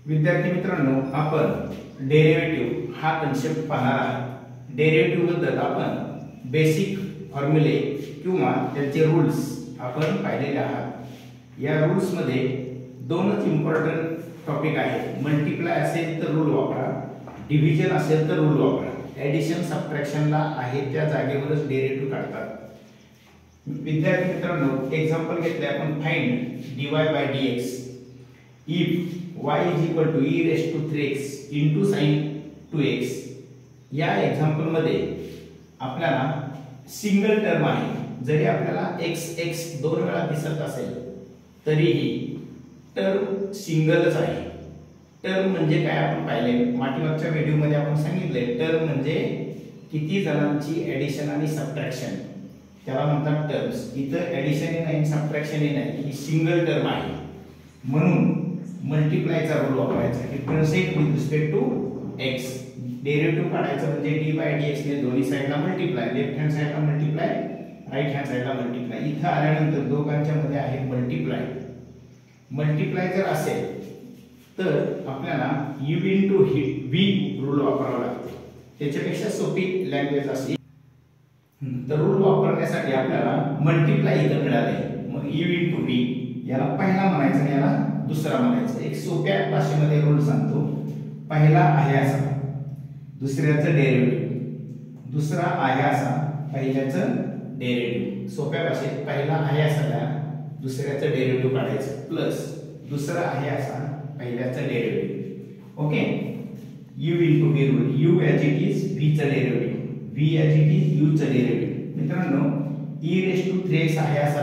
विद्यार्थी मित्रांनो, आपण डेरिव्हेटिव्ह हा कन्सेप्ट पाहणार आहोत। डेरिव्हेटिव्ह बद्दल आपण बेसिक फॉर्म्युले किंवा त्यांचे रूल्स आपण पाहिलेले आहात। या रूल्स मध्ये दोनच इम्पॉर्टंट टॉपिक आहेत। मल्टिप्लाय असेल तर रूल वापरा, डिव्हिजन असेल तर रूल वापरा। ॲडिशन सबट्रॅक्शनला आहे त्या जागेवरच डेरिव्हेटिव्ह काढतात। विद्यार्थी मित्रांनो, एक्झाम्पल घेतले आपण, find dy by dx if y is equal to e raised to 3x into sin 2x। या एक्झाम्पल मध्ये आपल्याला सिंगल टर्म आहे। जरी आपल्याला x x दोन वेळा दिसत असेल तरीही टर्म सिंगलच आहे। टर्म म्हणजे काय आपण पाहिले, मागच्या व्हिडिओ मध्ये आपण सांगितले, टर्म म्हणजे किती जणांची ॲडिशन आणि सबट्रॅक्शन, त्याला म्हणतात टर्म्स। इथं ॲडिशन नाही, सबट्रॅक्शन नाही, ही सिंगल टर्म आहे। म्हणून मल्टिप्लायचा रूल वापरायचा, differentiate with respect to x। Derivative काढायचं म्हणजे d by dx ने दोन्ही साइडला मल्टिप्लाय, लेफ्ट हँड साइडला मल्टिप्लाय, राइट हँड साइडला मल्टिप्लाय। इथं आल्यानंतर दोघांच्या मध्ये आहे मल्टिप्लाय। मल्टिप्लाय जर असेल तर आपल्याला u into v रूल वापरावा लागतो। त्याच्यापेक्षा सोपी लँग्वेज असेल तर रूल वापरण्यासाठी आपल्याला मल्टिप्लाय इथं मिळाले, मग u into v याला पहिला म्हणायचं आणि याला दुसरा म्हणायचं। एक सोप्या भाषेमध्ये रूल सांगतो, पहिला आहे असा दुसऱ्याचं डेरिव्हेटिव्ह, दुसरा आहे असा पहिल्याचं डेरिव्हेटिव्ह। सोप्या भाषेत पहिला आहे असा दुसऱ्याचं डेरिव्हेटिव्ह काढायचं, प्लस दुसरा आहे असा पहिल्याचं derivative. Okay, u into v rule, u as it is v चं derivative, v as it is u चं डेरिव्हेटिव्ह। मित्रांनो, e raised to 3x आहे असा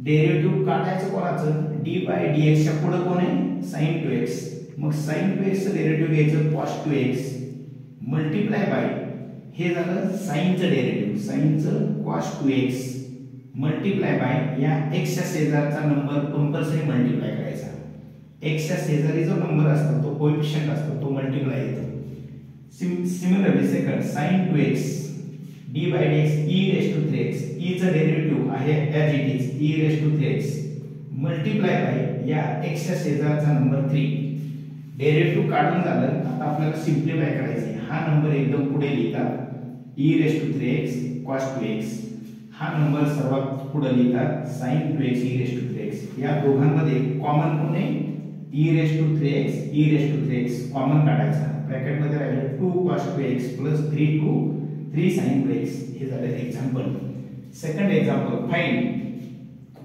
डेरिव्हेटिव्ह काढायचं कोणाचं, d by dx च्या पुढे कोण आहे, sin 2x। मग sin 2x चं डेरिव्हेटिव्ह घ्यायचं cos 2x मल्टिप्लाय बाय हे झालं sin चं डेरिव्हेटिव्ह, sin चं cos 2x मल्टिप्लाय बाय या x च्या शेजारचा नंबर कंपल्सरी मल्टिप्लाय करायचा। x च्या शेजारी जो नंबर असतो तो कोएफिशिएंट असतो, तो मल्टिप्लाय येतो। Similarly second sin 2x d by dx e raised to 3x, e चं डेरिव्हेटिव्ह आहे as it is e raised to 3x multiply by या x च्या शेजारचा नंबर 3। डेरिव्हेटिव्ह काढून झालं, आता आपल्याला सिम्प्लिफाय करायचे। हा नंबर एकदम पुढे लिहितात e raised to 3x cos 2x, हा नंबर सर्वात पुढे लिहितात sin 2x e raised to 3x। या दोघांमध्ये कॉमन कोण आहे, e raised to 3x e raised to 3x common काढायचा। ब्रॅकेट मध्ये राहिलं 2 cos 2x plus 3 sin 2x। हे झालं example. Second example, find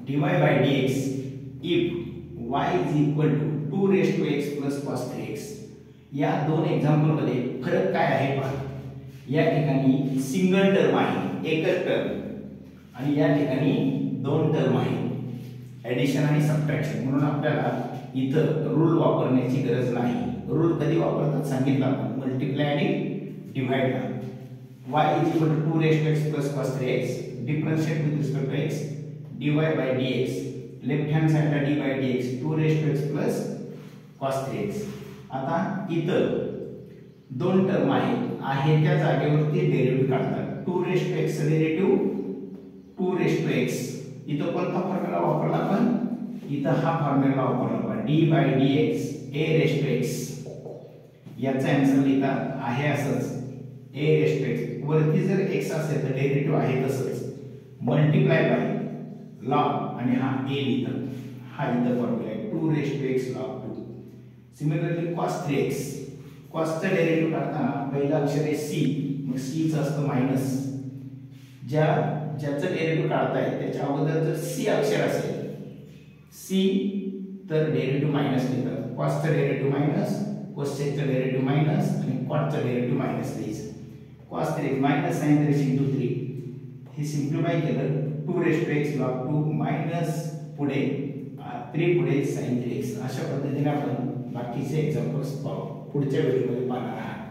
dy by dx if y is equal to 2 raised to x plus cos 3x। या दोन example मध्ये फरक काय आहे पहा। या ठिकाणी सिंगल टर्म आहे, एकच टर्म, आणि या ठिकाणी दोन टर्म आहे, ॲडिशन आणि सबट्रॅक्शन। म्हणून आपल्याला इथं रूल वापरण्याची गरज नाही। रूल कधी वापरतात सांगितलं आपण, मल्टिप्लाय आणि डिव्हाइड ला। y is equal to 2 raised to x plus cos 3x, differentiate with respect to x, dy by dx, left hand side ला d by dx 2 raised to x plus cos 3x। आता इथं दोन term आहे त्या जागेवरती derivative काढतात। 2 raised to x चं derivative 2 raised to x, इथं कोणता फॉर्म्युला वापरला आपण, इथं हा फॉर्म्युला वापरला d by dx a raised to x। याचा आन्सर लिहितात आहे असंच a raised to x, वरती जर x असेल तर डेरिव्हेटिव्ह आहे तसंच मल्टिप्लाय बाय log आणि हा a लिहितात। हा इथं फॉर्म्युला आहे 2 raised to x log 2। Similarly cos 3x, cos चा डेरिव्हेटिव्ह काढताना पहिला अक्षर आहे c, मग c चं असतं मायनस। ज्याचं डेरिव्हेटिव्ह काढताय त्याच्या अगोदर जर c अक्षर असेल c तर डेरिव्हेटिव्ह मायनस लिहितात। cos चा डेरिव्हेटिव्ह मायनस, cosec चा डेरिव्हेटिव्ह मायनस आणि cot चा डेरिव्हेटिव्ह मायनस लिहायचं। cos 3x minus sin 3x into 3 हे सिम्प्लिफाय केलं 2 raised to x log 2 minus पुढे 3 पुढे sin 3x। अशा पद्धतीने आपण बाकीचे एक्झाम्पल्स पुढच्या व्हिडिओमध्ये पाहणार आहोत।